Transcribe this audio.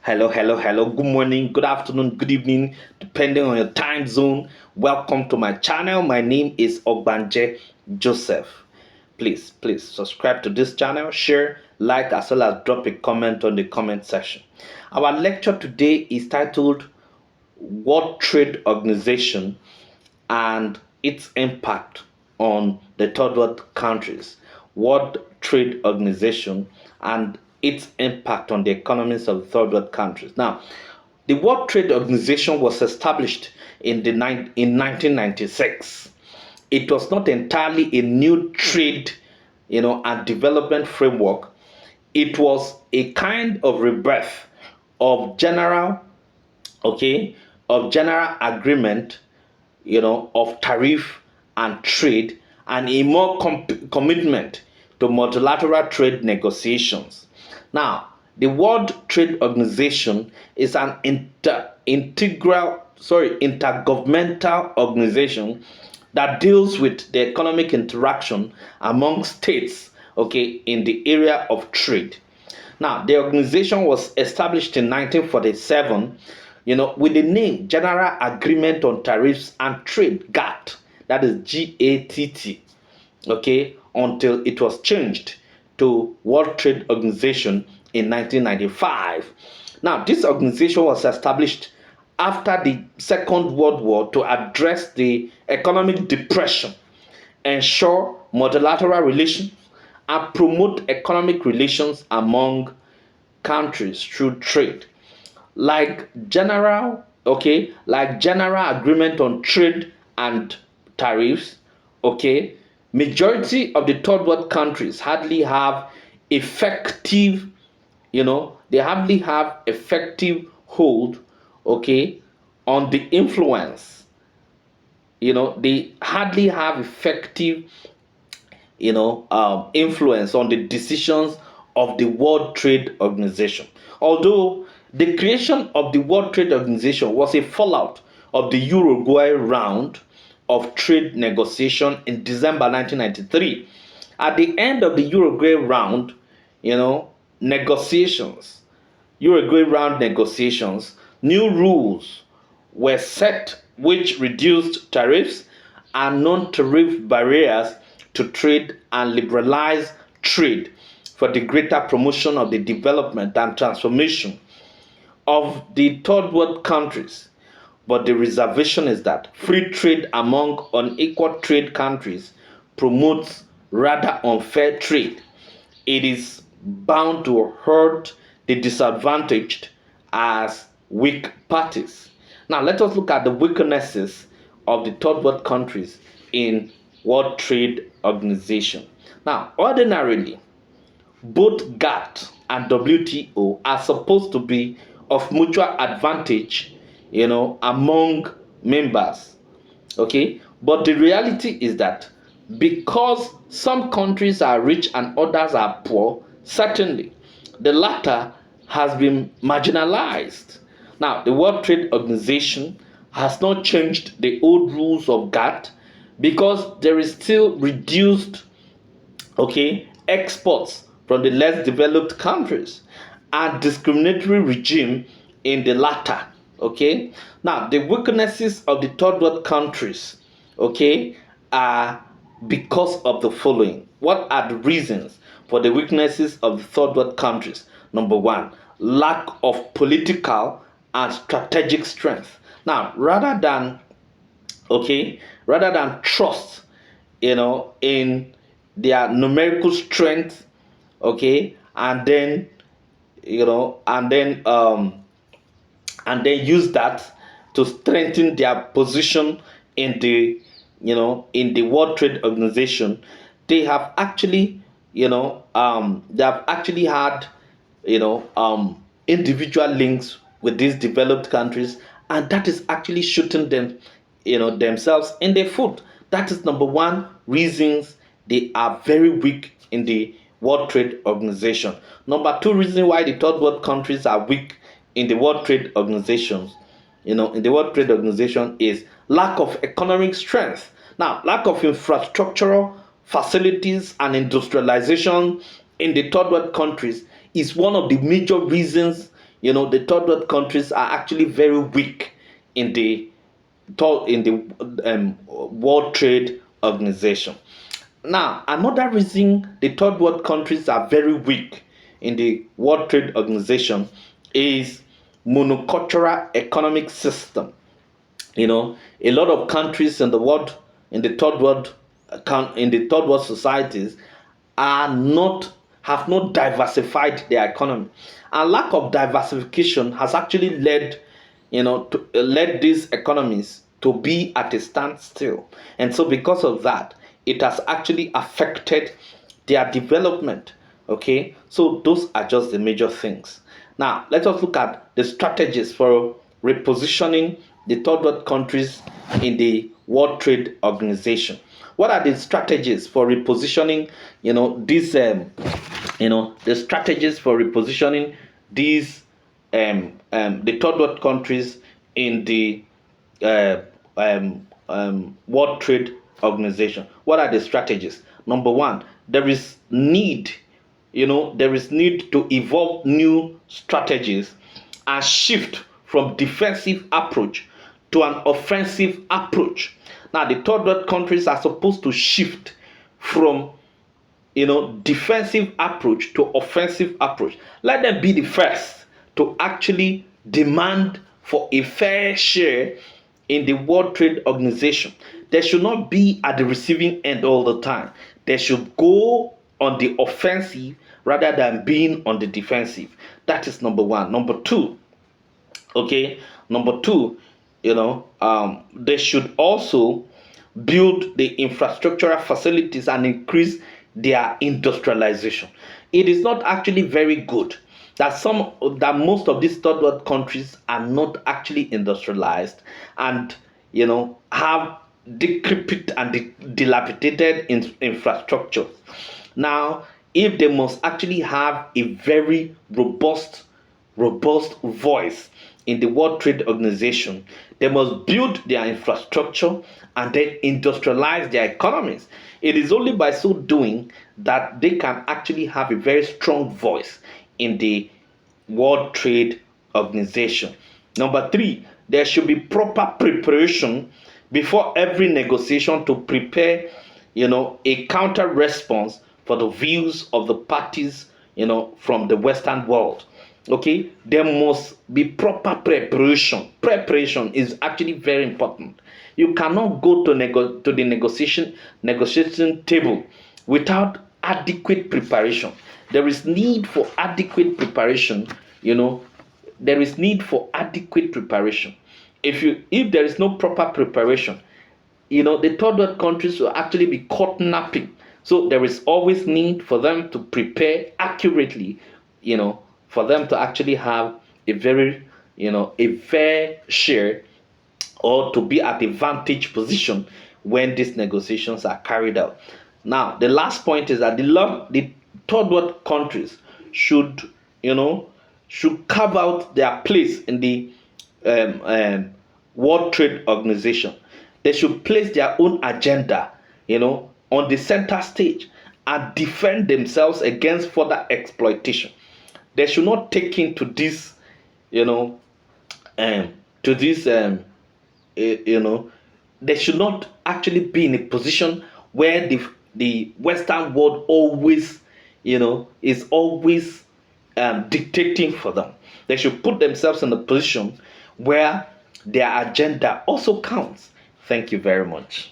Hello. Good morning, good afternoon, good evening, depending on your time zone. Welcome to my channel. My name is Ogbanje Joseph. Please subscribe to this channel, share, like, as well as drop a comment on the comment section. Our lecture today is titled World Trade Organization and its impact on the third world countries. World Trade Organization and its impact on the economies of third world countries. Now, the World Trade Organization was established in 1996. It was not entirely a new trade, and development framework. It was a kind of rebirth of okay, general agreement, of tariff and trade, and a more commitment to multilateral trade negotiations. Now, the World Trade Organization is an intergovernmental organization that deals with the economic interaction among states, okay, in the area of trade. Now, the organization was established in 1947, with the name General Agreement on Tariffs and Trade, GATT, that is GATT, okay, until it was changed to World Trade Organization in 1995. Now, this organization was established after the Second World War to address the economic depression, ensure multilateral relations, and promote economic relations among countries through trade. Like general agreement on trade and tariffs, okay, majority of the third world countries hardly have effective, they hardly have effective hold, okay, on the influence. They hardly have effective, influence on the decisions of the World Trade Organization. Although the creation of the World Trade Organization was a fallout of the Uruguay round of trade negotiation in December 1993. At the end of the negotiations, Uruguay round negotiations, new rules were set which reduced tariffs and non-tariff barriers to trade and liberalized trade for the greater promotion of the development and transformation of the third world countries. But the reservation is that free trade among unequal trade countries promotes rather unfair trade. It is bound to hurt the disadvantaged as weak parties. Now, let us look at the weaknesses of the third world countries in World Trade Organization. Now, ordinarily, both GATT and WTO are supposed to be of mutual advantage, among members. Okay, but the reality is that because some countries are rich and others are poor, certainly the latter has been marginalized. Now, the World Trade Organization has not changed the old rules of GATT because there is still reduced, exports from the less developed countries and discriminatory regime in the latter. Okay, now the weaknesses of the third world countries, are because of the following. What are the reasons for the weaknesses of the third world countries? Number one, lack of political and strategic strength. Now, rather than trust, in their numerical strength, and then you know and then use that to strengthen their position in the World Trade Organization. They have actually had individual links with these developed countries, and that is actually shooting them themselves in the foot. That is number one reasons they are very weak in the World Trade Organization. Number two reason why the third world countries are weak in the World Trade Organization, is lack of economic strength. Now, lack of infrastructural facilities and industrialization in the third world countries is one of the major reasons, the third world countries are actually very weak in the World Trade Organization. Now, another reason the third world countries are very weak in the World Trade Organization is monocultural economic system. A lot of countries in the world, in the third world, in the third world societies, are not have not diversified their economy, and lack of diversification has actually led these economies to be at a standstill. And so because of that, it has actually affected their development. Okay, so those are just the major things. Now let us look at the strategies for repositioning the third world countries in the World Trade Organization. What are the strategies for repositioning the strategies for repositioning these the third world countries in the uh, World Trade Organization? What are the strategies? Number one, there is need to evolve new strategies and shift from defensive approach to an offensive approach. Now, the third world countries are supposed to shift from defensive approach to offensive approach. Let them be the first to actually demand for a fair share in the World Trade Organization. They should not be at the receiving end all the time. They should go on the offensive rather than being on the defensive. That is number one. Number two, okay, number two, they should also build the infrastructural facilities and increase their industrialization. It is not actually very good that most of these third world countries are not actually industrialized and have decrepit and dilapidated infrastructure. Now, if they must actually have a very robust voice in the World Trade Organization, they must build their infrastructure and then industrialize their economies. It is only by so doing that they can actually have a very strong voice in the World Trade Organization. Number three, there should be proper preparation before every negotiation to prepare, a counter response for the views of the parties, from the Western world. Okay, there must be proper preparation. Preparation is actually very important. You cannot go to the negotiation table without adequate preparation. There is need for adequate preparation. There is need for adequate preparation. If there is no proper preparation, the third world countries will actually be caught napping. So there is always need for them to prepare accurately, for them to actually have a fair share, or to be at a vantage position when these negotiations are carried out. Now, the last point is that the third world countries should, carve out their place in the World Trade Organization. They should place their own agenda, on the center stage and defend themselves against further exploitation. They should not take into this, to this, they should not actually be in a position where the Western world always, is always dictating for them. They should put themselves in a position where their agenda also counts. Thank you very much.